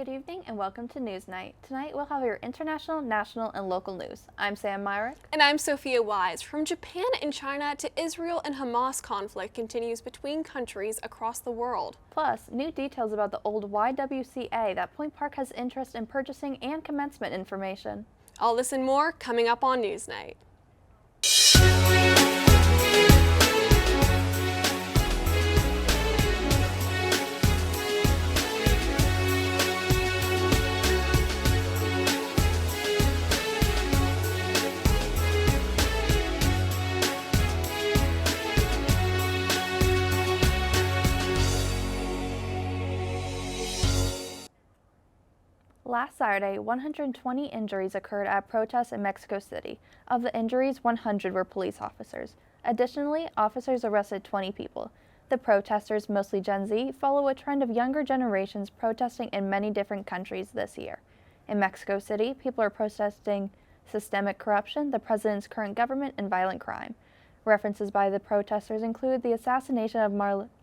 Good evening and welcome to NewsNight. Tonight we'll have your international, national, and local news. I'm Sam Myrick. And I'm Sophia Wise. From Japan and China to Israel and Hamas conflict continues between countries across the world. Plus, new details about the old YWCA that Point Park has interest in purchasing and commencement information. All this and more coming up on NewsNight. Last Saturday, 120 injuries occurred at protests in Mexico City. Of the injuries, 100 were police officers. Additionally, officers arrested 20 people. The protesters, mostly Gen Z, follow a trend of younger generations protesting in many different countries this year. In Mexico City, people are protesting systemic corruption, the president's current government, and violent crime. References by the protesters include the assassination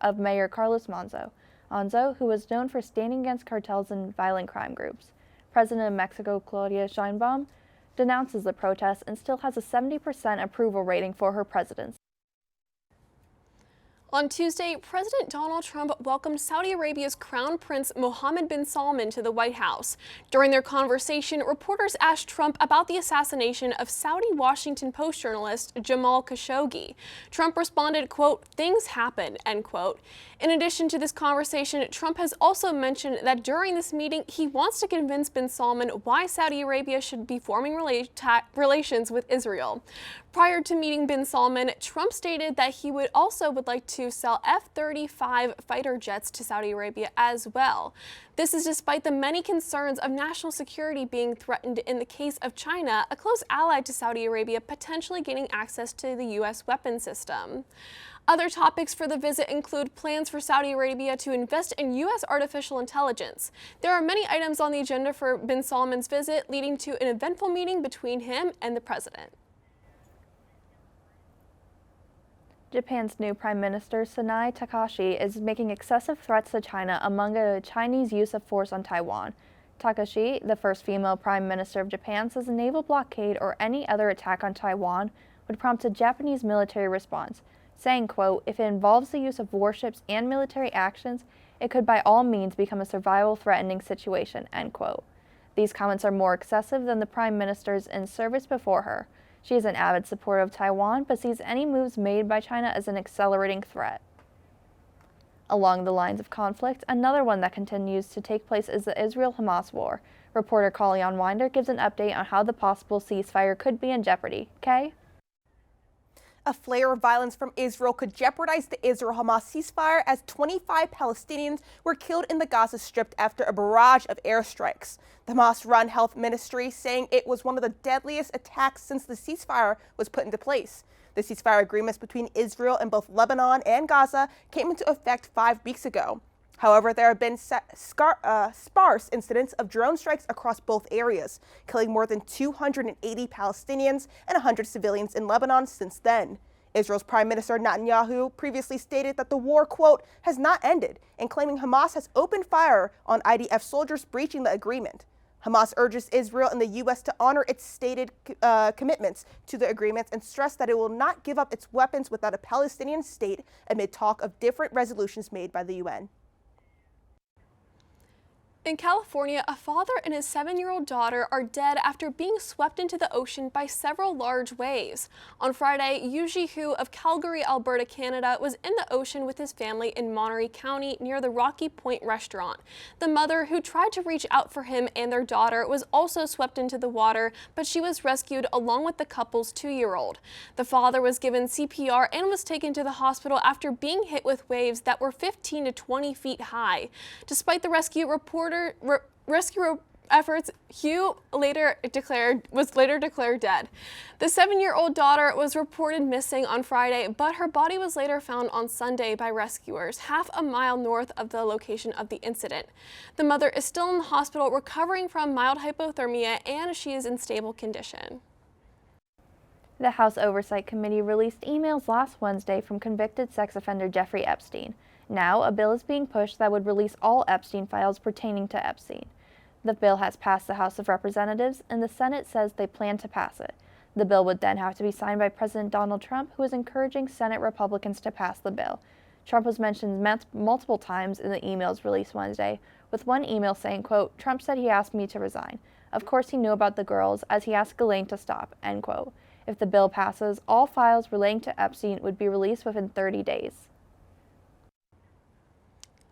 of Mayor Carlos Manzo, who was known for standing against cartels and violent crime groups. President of Mexico, Claudia Sheinbaum, denounces the protests and still has a 70% approval rating for her presidency. On Tuesday, President Donald Trump welcomed Saudi Arabia's Crown Prince Mohammed bin Salman to the White House. During their conversation, reporters asked Trump about the assassination of Saudi Washington Post journalist Jamal Khashoggi. Trump responded, quote, "Things happen," end quote. In addition to this conversation, Trump has also mentioned that during this meeting, he wants to convince bin Salman why Saudi Arabia should be forming relations with Israel. Prior to meeting bin Salman, Trump stated that he would like to sell F-35 fighter jets to Saudi Arabia as well. This is despite the many concerns of national security being threatened in the case of China, a close ally to Saudi Arabia, potentially gaining access to the U.S. weapon system. Other topics for the visit include plans for Saudi Arabia to invest in U.S. artificial intelligence. There are many items on the agenda for bin Salman's visit, leading to an eventful meeting between him and the president. Japan's new Prime Minister, Sanae Takahashi, is making excessive threats to China among a Chinese use of force on Taiwan. Takahashi, the first female Prime Minister of Japan, says a naval blockade or any other attack on Taiwan would prompt a Japanese military response, saying, quote, "If it involves the use of warships and military actions, it could by all means become a survival-threatening situation," end quote. These comments are more excessive than the Prime Ministers in service before her. She is an avid supporter of Taiwan, but sees any moves made by China as an accelerating threat. Along the lines of conflict, another one that continues to take place is the Israel-Hamas war. Reporter Kalyan Winder gives an update on how the possible ceasefire could be in jeopardy. Kay? A flare of violence from Israel could jeopardize the Israel-Hamas ceasefire as 25 Palestinians were killed in the Gaza Strip after a barrage of airstrikes. The Hamas-run health ministry saying it was one of the deadliest attacks since the ceasefire was put into place. The ceasefire agreements between Israel and both Lebanon and Gaza came into effect 5 weeks ago. However, there have been sparse incidents of drone strikes across both areas, killing more than 280 Palestinians and 100 civilians in Lebanon since then. Israel's Prime Minister Netanyahu previously stated that the war, quote, "has not ended," and claiming Hamas has opened fire on IDF soldiers breaching the agreement. Hamas urges Israel and the U.S. to honor its stated commitments to the agreements and stress that it will not give up its weapons without a Palestinian state amid talk of different resolutions made by the UN. In California, a father and his 7-year-old daughter are dead after being swept into the ocean by several large waves. On Friday, Yuji Hu of Calgary, Alberta, Canada, was in the ocean with his family in Monterey County near the Rocky Point restaurant. The mother, who tried to reach out for him and their daughter, was also swept into the water, but she was rescued along with the couple's 2-year-old. The father was given CPR and was taken to the hospital after being hit with waves that were 15 to 20 feet high. Despite the rescue efforts, Hugh was later declared dead. The 7-year-old daughter was reported missing on Friday, but her body was later found on Sunday by rescuers, half a mile north of the location of the incident. The mother is still in the hospital recovering from mild hypothermia, and she is in stable condition. The House Oversight Committee released emails last Wednesday from convicted sex offender Jeffrey Epstein. Now, a bill is being pushed that would release all Epstein files pertaining to Epstein. The bill has passed the House of Representatives, and the Senate says they plan to pass it. The bill would then have to be signed by President Donald Trump, who is encouraging Senate Republicans to pass the bill. Trump was mentioned multiple times in the emails released Wednesday, with one email saying, quote, "Trump said he asked me to resign. Of course he knew about the girls, as he asked Ghislaine to stop," end quote. If the bill passes, all files relating to Epstein would be released within 30 days.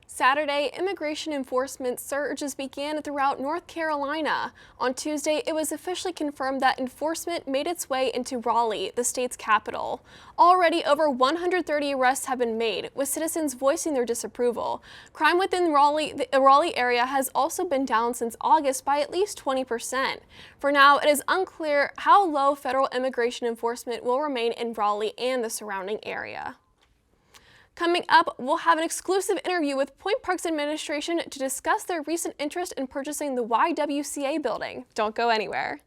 Saturday, immigration enforcement surges began throughout North Carolina. On Tuesday, it was officially confirmed that enforcement made its way into Raleigh, the state's capital. Already, over 130 arrests have been made, with citizens voicing their disapproval. Crime within the Raleigh area has also been down since August by at least 20%. For now, it is unclear how low federal immigration enforcement will remain in Raleigh and the surrounding area. Coming up, we'll have an exclusive interview with Point Park's administration to discuss their recent interest in purchasing the YWCA building. Don't go anywhere.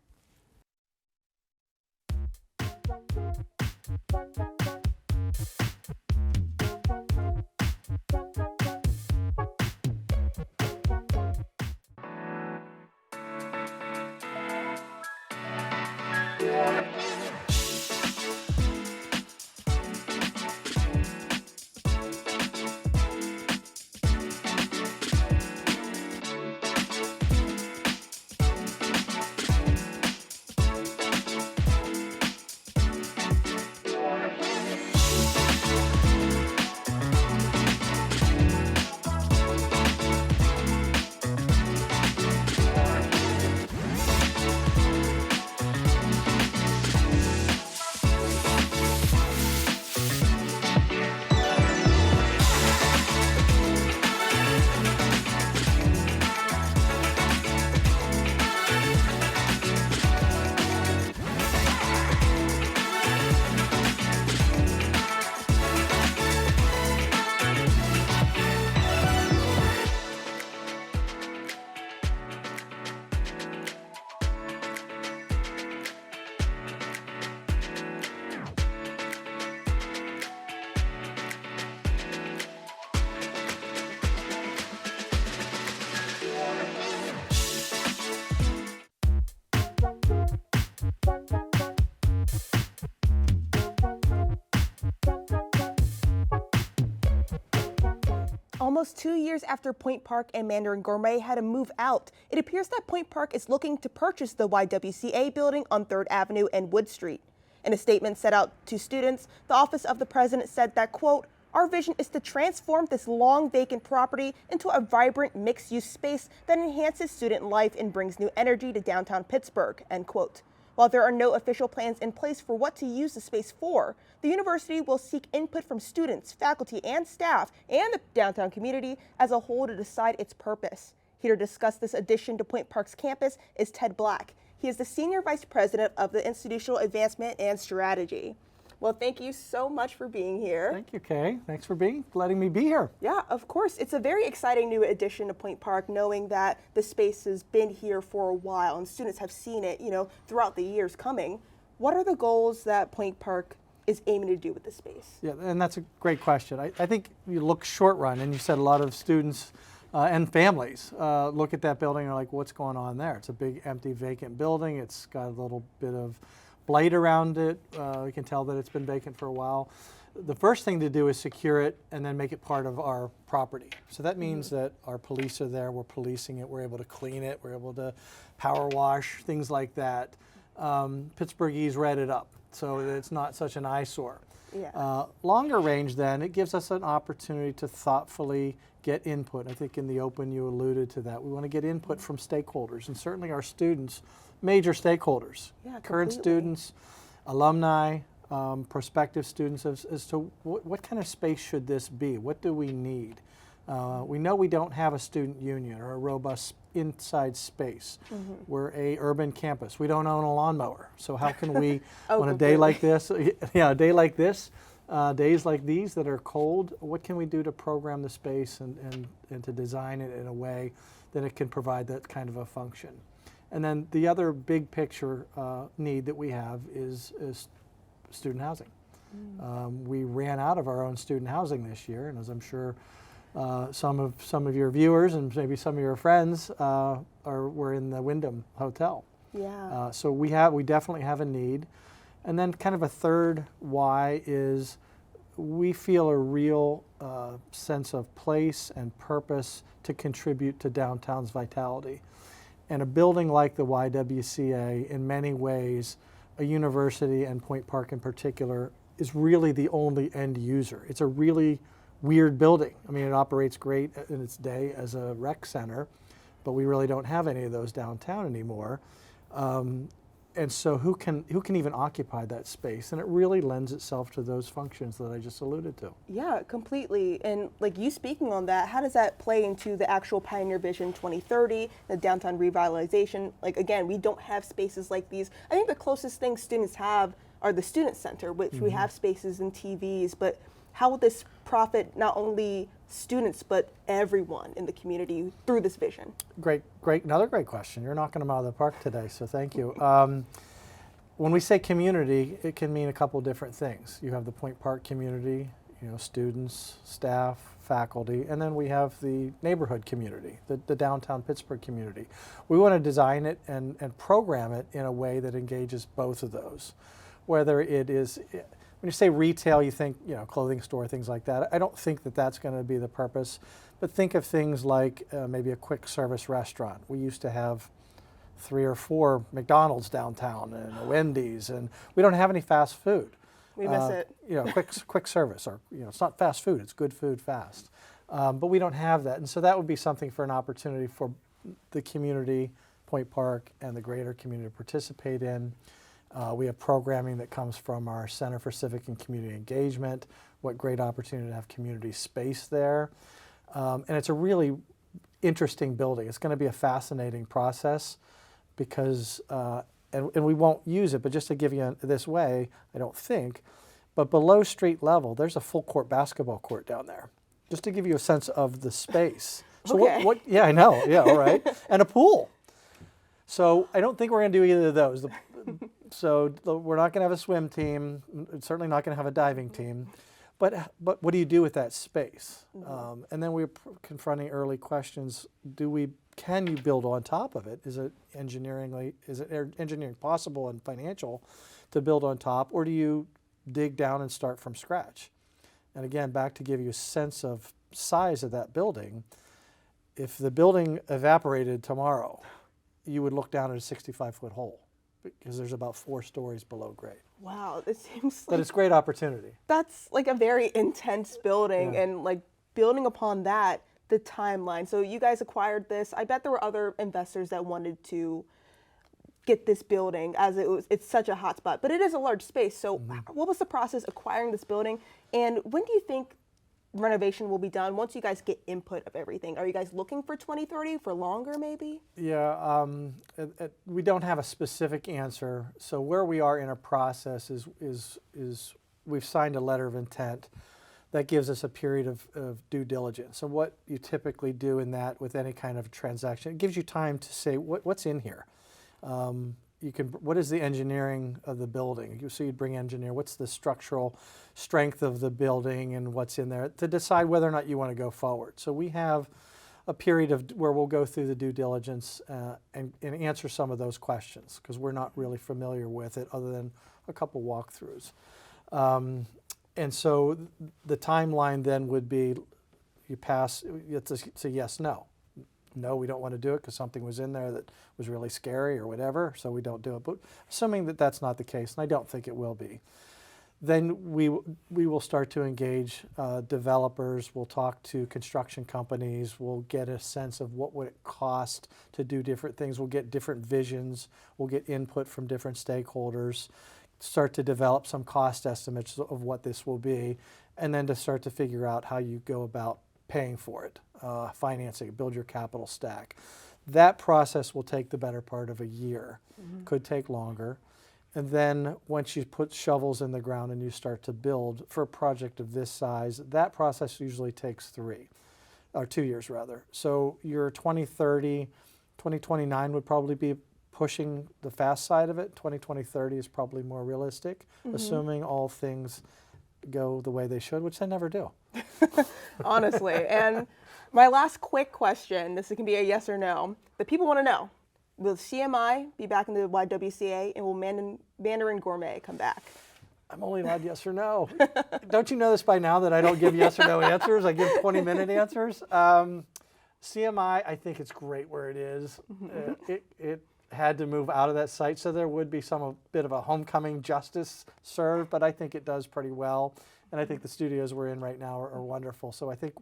Almost 2 years after Point Park and Mandarin Gourmet had to move out, it appears that Point Park is looking to purchase the YWCA building on 3rd Avenue and Wood Street. In a statement sent out to students, the Office of the President said that, quote, "Our vision is to transform this long vacant property into a vibrant mixed-use space that enhances student life and brings new energy to downtown Pittsburgh," end quote. While there are no official plans in place for what to use the space for, the university will seek input from students, faculty, and staff, and the downtown community as a whole to decide its purpose. Here to discuss this addition to Point Park's campus is Ted Black. He is the Senior Vice President of the Institutional Advancement and Strategy. Well, thank you so much for being here. Thank you, Kay. Thanks for letting me be here. Yeah, of course. It's a very exciting new addition to Point Park, knowing that the space has been here for a while and students have seen it, throughout the years coming. What are the goals that Point Park is aiming to do with the space? Yeah, and that's a great question. I think you look short run, and you said a lot of students and families look at that building and are like, what's going on there? It's a big, empty, vacant building. It's got a little bit of blight around it. We can tell that it's been vacant for a while. The first thing to do is secure it and then make it part of our property. So that means that our police are there, we're policing it, we're able to clean it, we're able to power wash, things like that. Pittsburghese read it up so that it's not such an eyesore. Yeah. Longer range then, it gives us an opportunity to thoughtfully get input. I think in the open you alluded to that. We want to get input from stakeholders, and certainly our students, major stakeholders, current students, alumni, prospective students as to what kind of space should this be? What do we need? We know we don't have a student union or a robust inside space. We're a urban campus. We don't own a lawnmower. So how can we, on a day like this, a day like this, days like these that are cold, what can we do to program the space and to design it in a way that it can provide that kind of a function? And then the other big picture need that we have is student housing. We ran out of our own student housing this year, and as I'm sure Some of your viewers and maybe some of your friends were in the Wyndham Hotel. Yeah. So we definitely have a need. And then kind of a third why is we feel a real sense of place and purpose to contribute to downtown's vitality. And a building like the YWCA, in many ways, a university and Point Park in particular, is really the only end user. It's a really weird building. I mean, it operates great in its day as a rec center, but we really don't have any of those downtown anymore. And so who can even occupy that space? And it really lends itself to those functions that I just alluded to. Yeah, completely. And like you speaking on that, how does that play into the actual Pioneer Vision 2030, the downtown revitalization? Like, again, we don't have spaces like these. I think the closest thing students have are the student center, which we have spaces and TVs, but how will this profit not only students but everyone in the community through this vision? Great, another great question. You're knocking them out of the park today, so thank you. When we say community, it can mean a couple different things. You have the Point Park community, students, staff, faculty, and then we have the neighborhood community, the downtown Pittsburgh community. We want to design it and program it in a way that engages both of those. Whether it is, when you say retail, you think, clothing store, things like that. I don't think that that's going to be the purpose, but think of things like maybe a quick service restaurant. We used to have 3 or 4 McDonald's downtown and a Wendy's, and we don't have any fast food. We miss it. Quick service, or it's not fast food, it's good food fast. But we don't have that, and so that would be something for an opportunity for the community, Point Park, and the greater community to participate in. We have programming that comes from our Center for Civic and Community Engagement. What great opportunity to have community space there. And it's a really interesting building. It's going to be a fascinating process because, and we won't use it, but just to give you this way, I don't think, but below street level, there's a full court basketball court down there, just to give you a sense of the space. So Okay. yeah, I know, yeah, all right. And a pool. So I don't think we're going to do either of those. So we're not going to have a swim team, certainly not going to have a diving team, but what do you do with that space? And then we're confronting early questions. Can you build on top of it? Is it engineering possible and financial to build on top, or do you dig down and start from scratch? And again, back to give you a sense of size of that building, if the building evaporated tomorrow, you would look down at a 65-foot hole, because there's about 4 stories below grade. Wow, it seems But like it's great opportunity. that's like a very intense building, Yeah. and like building upon that, the timeline. So you guys acquired this. I bet there were other investors that wanted to get this building, as it's such a hot spot, but it is a large space. So what was the process acquiring this building, and when do you think renovation will be done once you guys get input of everything? Are you guys looking for 2030, for longer maybe? Yeah, we don't have a specific answer. So where we are in a process is we've signed a letter of intent that gives us a period of due diligence. So what you typically do in that with any kind of transaction, it gives you time to say what's in here. What is the engineering of the building? So you'd bring engineer, what's the structural strength of the building and what's in there to decide whether or not you want to go forward. So we have a period where we'll go through the due diligence and answer some of those questions, because we're not really familiar with it other than a couple walkthroughs. And so the timeline then would be you have to say yes, no. No, we don't want to do it because something was in there that was really scary or whatever, so we don't do it. But assuming that that's not the case, and I don't think it will be, then we will start to engage developers. We'll talk to construction companies. We'll get a sense of what would it cost to do different things. We'll get different visions. We'll get input from different stakeholders, start to develop some cost estimates of what this will be, and then to start to figure out how you go about paying for it, financing, build your capital stack. That process will take the better part of a year, could take longer. And then once you put shovels in the ground and you start to build for a project of this size, that process usually takes 2 years rather. So your 2030, 2029 would probably be pushing the fast side of it. 2030 is probably more realistic, assuming all things go the way they should, which they never do. Honestly. And my last quick question, this can be a yes or no. The people want to know, will CMI be back in the YWCA, and will Mandarin Gourmet come back? I'm only allowed yes or no. Don't you know this by now that I don't give yes or no answers? I give 20-minute answers. CMI, I think it's great where it is. It had to move out of that site, so there would be a bit of a homecoming justice served, but I think it does pretty well. And I think the studios we're in right now are wonderful. So I think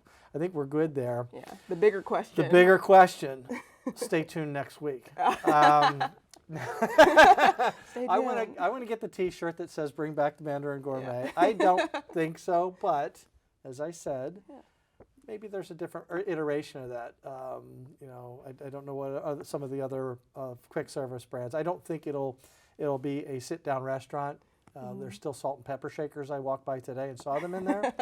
we're good there. Yeah. The bigger question. The bigger question. Stay tuned next week. I want to get the T-shirt that says "Bring back the Mandarin Gourmet." Yeah. I don't think so, but as I said, maybe there's a different iteration of that. I don't know what some of the other quick service brands. I don't think it'll be a sit-down restaurant. There's still salt and pepper shakers. I walked by today and saw them in there.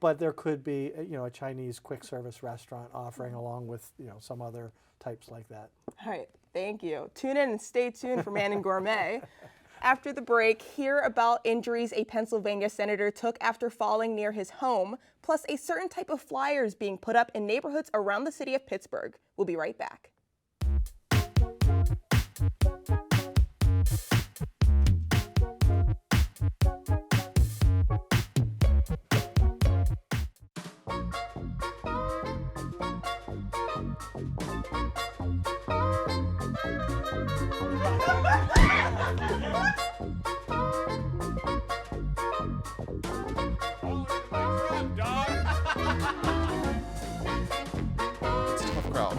But there could be, a Chinese quick service restaurant offering along with, some other types like that. All right. Thank you. Tune in and stay tuned for Mandarin Gourmet. After the break, hear about injuries a Pennsylvania senator took after falling near his home, plus a certain type of flyers being put up in neighborhoods around the city of Pittsburgh. We'll be right back. It's a tough crowd.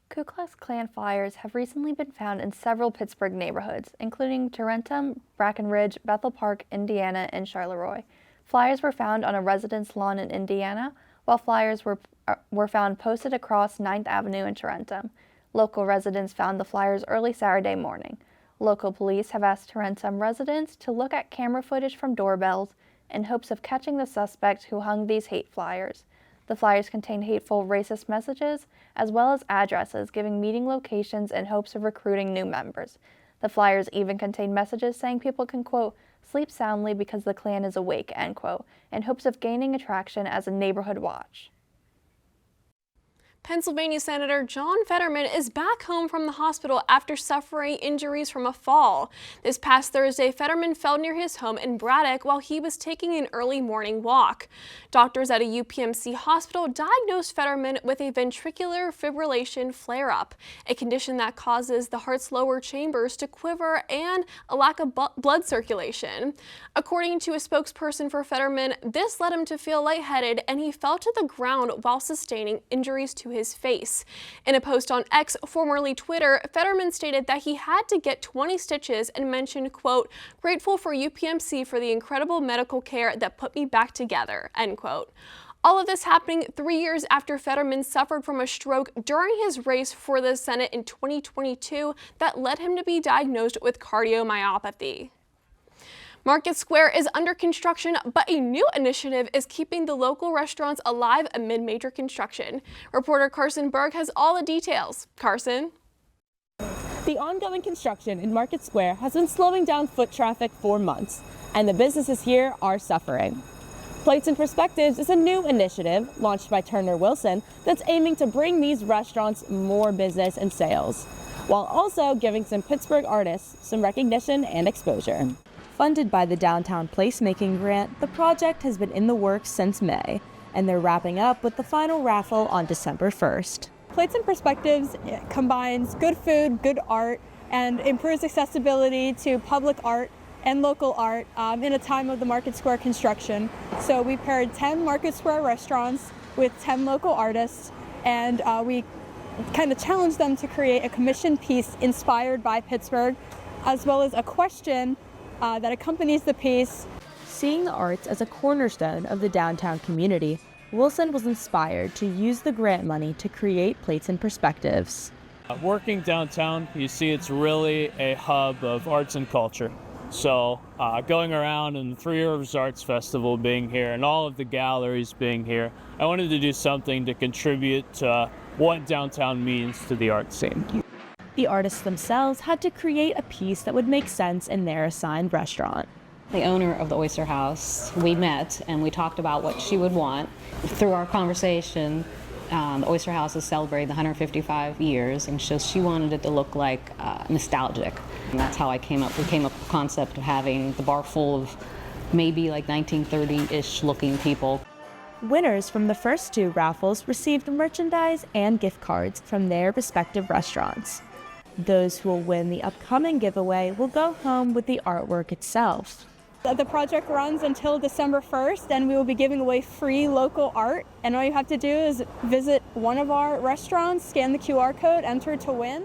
Ku Klux Klan flyers have recently been found in several Pittsburgh neighborhoods, including Tarentum, Brackenridge, Bethel Park, Indiana, and Charleroi. Flyers were found on a residence lawn in Indiana, while flyers were found posted across 9th Avenue in Tarentum. Local residents found the flyers early Saturday morning. Local police have asked Tarentum residents to look at camera footage from doorbells in hopes of catching the suspect who hung these hate flyers. The flyers contain hateful racist messages, as well as addresses giving meeting locations in hopes of recruiting new members. The flyers even contain messages saying people can, quote, sleep soundly because the Klan is awake, end quote, in hopes of gaining attraction as a neighborhood watch. Pennsylvania Senator John Fetterman is back home from the hospital after suffering injuries from a fall. This past Thursday, Fetterman fell near his home in Braddock while he was taking an early morning walk. Doctors at a UPMC hospital diagnosed Fetterman with a ventricular fibrillation flare-up, a condition that causes the heart's lower chambers to quiver and a lack of blood circulation. According to a spokesperson for Fetterman, this led him to feel lightheaded and he fell to the ground while sustaining injuries to his face. In a post on X, formerly Twitter, Fetterman stated that he had to get 20 stitches and mentioned, quote, grateful for UPMC for the incredible medical care that put me back together, end quote. All of this happening 3 years after Fetterman suffered from a stroke during his race for the Senate in 2022 that led him to be diagnosed with cardiomyopathy. Market Square is under construction, but a new initiative is keeping the local restaurants alive amid major construction. Reporter Carson Berg has all the details. Carson? The ongoing construction in Market Square has been slowing down foot traffic for months, and the businesses here are suffering. Plates and Perspectives is a new initiative launched by Turner Wilson that's aiming to bring these restaurants more business and sales, while also giving some Pittsburgh artists some recognition and exposure. Funded by the Downtown Placemaking Grant, the project has been in the works since May, and they're wrapping up with the final raffle on December 1st. Plates and Perspectives combines good food, good art, and improves accessibility to public art and local art in a time of the Market Square construction. So we paired 10 Market Square restaurants with 10 local artists, and we kind of challenged them to create a commissioned piece inspired by Pittsburgh, as well as a question that accompanies the piece. Seeing the arts as a cornerstone of the downtown community, Wilson was inspired to use the grant money to create Plates and Perspectives. Working downtown, you see it's really a hub of arts and culture. So going around and the Three Rivers Arts Festival being here and all of the galleries being here, I wanted to do something to contribute to what downtown means to the art scene. The artists themselves had to create a piece that would make sense in their assigned restaurant. The owner of the Oyster House, we met and we talked about what she would want. Through our conversation, the Oyster House is celebrating the 155 years, and so she wanted it to look like nostalgic. And that's how we came up with the concept of having the bar full of maybe like 1930-ish looking people. Winners from the first two raffles received merchandise and gift cards from their respective restaurants. Those who will win the upcoming giveaway will go home with the artwork itself. The project runs until December 1st, and we will be giving away free local art. And all you have to do is visit one of our restaurants, scan the QR code, enter to win.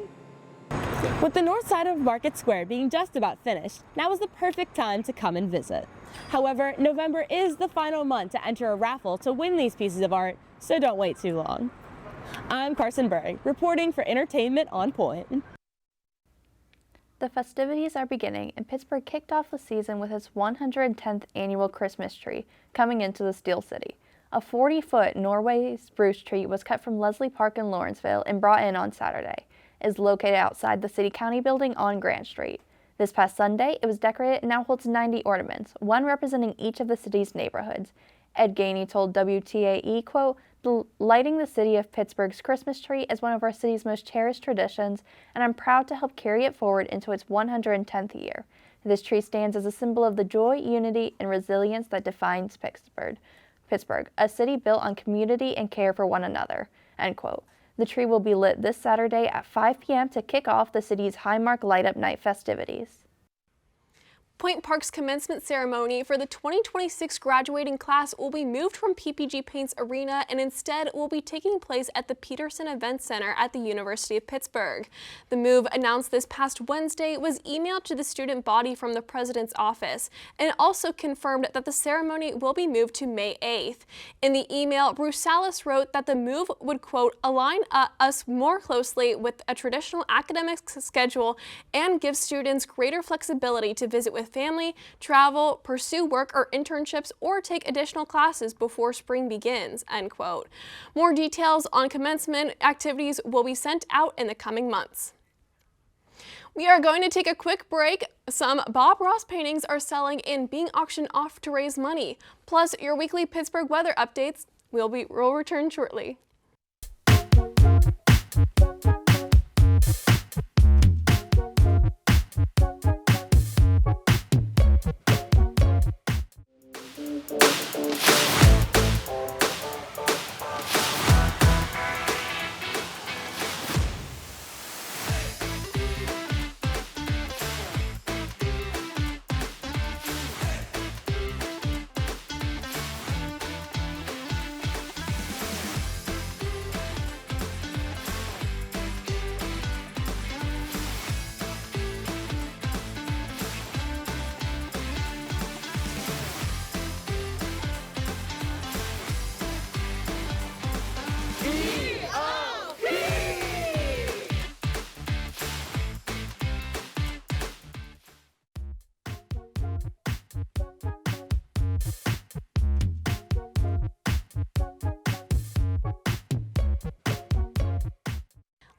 With the north side of Market Square being just about finished, now is the perfect time to come and visit. However, November is the final month to enter a raffle to win these pieces of art, so don't wait too long. I'm Carson Berg, reporting for Entertainment On Point. The festivities are beginning, and Pittsburgh kicked off the season with its 110th annual Christmas tree coming into the Steel City. A 40-foot Norway spruce tree was cut from Leslie Park in Lawrenceville and brought in on Saturday. It is located outside the City County building on Grant Street. This past Sunday, it was decorated and now holds 90 ornaments, one representing each of the city's neighborhoods. Ed Gainey told WTAE, quote, "Lighting the city of Pittsburgh's Christmas tree is one of our city's most cherished traditions, and I'm proud to help carry it forward into its 110th year. This tree stands as a symbol of the joy, unity, and resilience that defines Pittsburgh, a city built on community and care for one another," end quote. The tree will be lit this Saturday at 5 p.m. to kick off the city's Highmark Light Up Night festivities. Point Park's commencement ceremony for the 2026 graduating class will be moved from PPG Paints Arena and instead will be taking place at the Peterson Event Center at the University of Pittsburgh. The move, announced this past Wednesday, was emailed to the student body from the president's office and also confirmed that the ceremony will be moved to May 8th. In the email, Bruce Salas wrote that the move would, quote, align us more closely with a traditional academic schedule and give students greater flexibility to visit with family, travel, pursue work or internships, or take additional classes before spring begins, end quote. More details on commencement activities will be sent out in the coming months. We are going to take a quick break. Some Bob Ross paintings are selling and being auctioned off to raise money. Plus, your weekly Pittsburgh weather updates. We'll return shortly.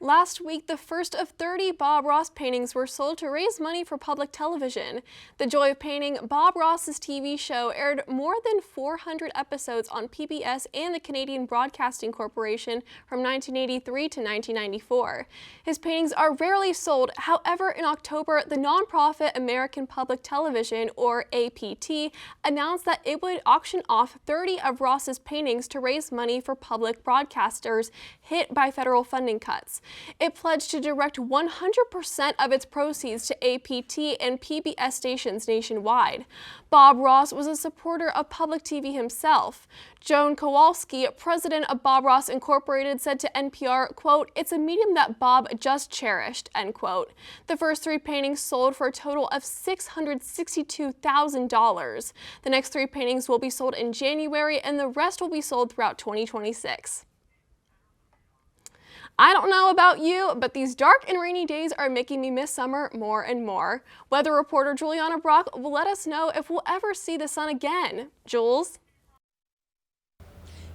Last week, the first of 30 Bob Ross paintings were sold to raise money for public television. The Joy of Painting, Bob Ross's TV show, aired more than 400 episodes on PBS and the Canadian Broadcasting Corporation from 1983 to 1994. His paintings are rarely sold. However, in October, the nonprofit American Public Television, or APT, announced that it would auction off 30 of Ross's paintings to raise money for public broadcasters hit by federal funding cuts. It pledged to direct 100% of its proceeds to APT and PBS stations nationwide. Bob Ross was a supporter of public TV himself. Joan Kowalski, president of Bob Ross Incorporated, said to NPR, quote, "It's a medium that Bob just cherished," end quote. The first 3 paintings sold for a total of $662,000. The next 3 paintings will be sold in January, and the rest will be sold throughout 2026. I don't know about you, but these dark and rainy days are making me miss summer more and more. Weather reporter Juliana Brock will let us know if we'll ever see the sun again. Jules?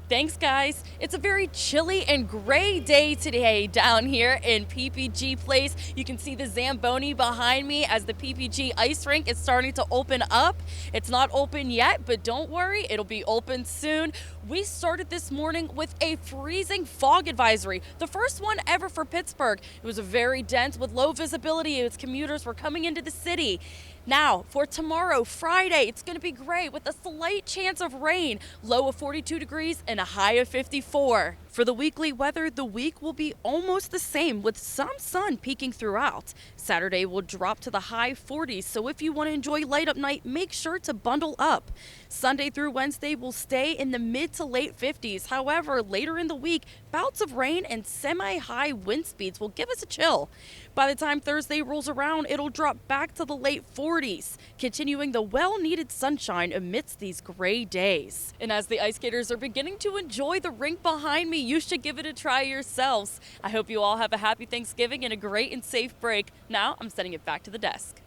Thanks, guys. It's a very chilly and gray day today down here in PPG Place. You can see the Zamboni behind me as the PPG ice rink is starting to open up. It's not open yet, but don't worry, it'll be open soon. We started this morning with a freezing fog advisory, the first one ever for Pittsburgh. It was very dense with low visibility as commuters were coming into the city. Now, for tomorrow, Friday, it's going to be gray with a slight chance of rain, low of 42 degrees and a high of 54. For the weekly weather, the week will be almost the same with some sun peeking throughout. Saturday will drop to the high 40s, so if you want to enjoy light up night, make sure to bundle up. Sunday through Wednesday will stay in the mid to late 50s. However, later in the week, bouts of rain and semi-high wind speeds will give us a chill. By the time Thursday rolls around, it'll drop back to the late 40s, continuing the well-needed sunshine amidst these gray days. And as the ice skaters are beginning to enjoy the rink behind me, you should give it a try yourselves. I hope you all have a happy Thanksgiving and a great and safe break. Now I'm sending it back to the desk.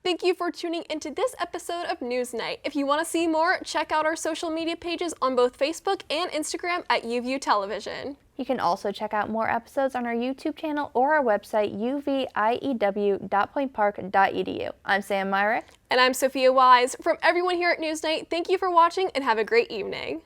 Thank you for tuning into this episode of NewsNight. If you want to see more, check out our social media pages on both Facebook and Instagram at UView Television. You can also check out more episodes on our YouTube channel or our website, uview.pointpark.edu. I'm Sam Myrick. And I'm Sophia Wise. From everyone here at NewsNight, thank you for watching and have a great evening.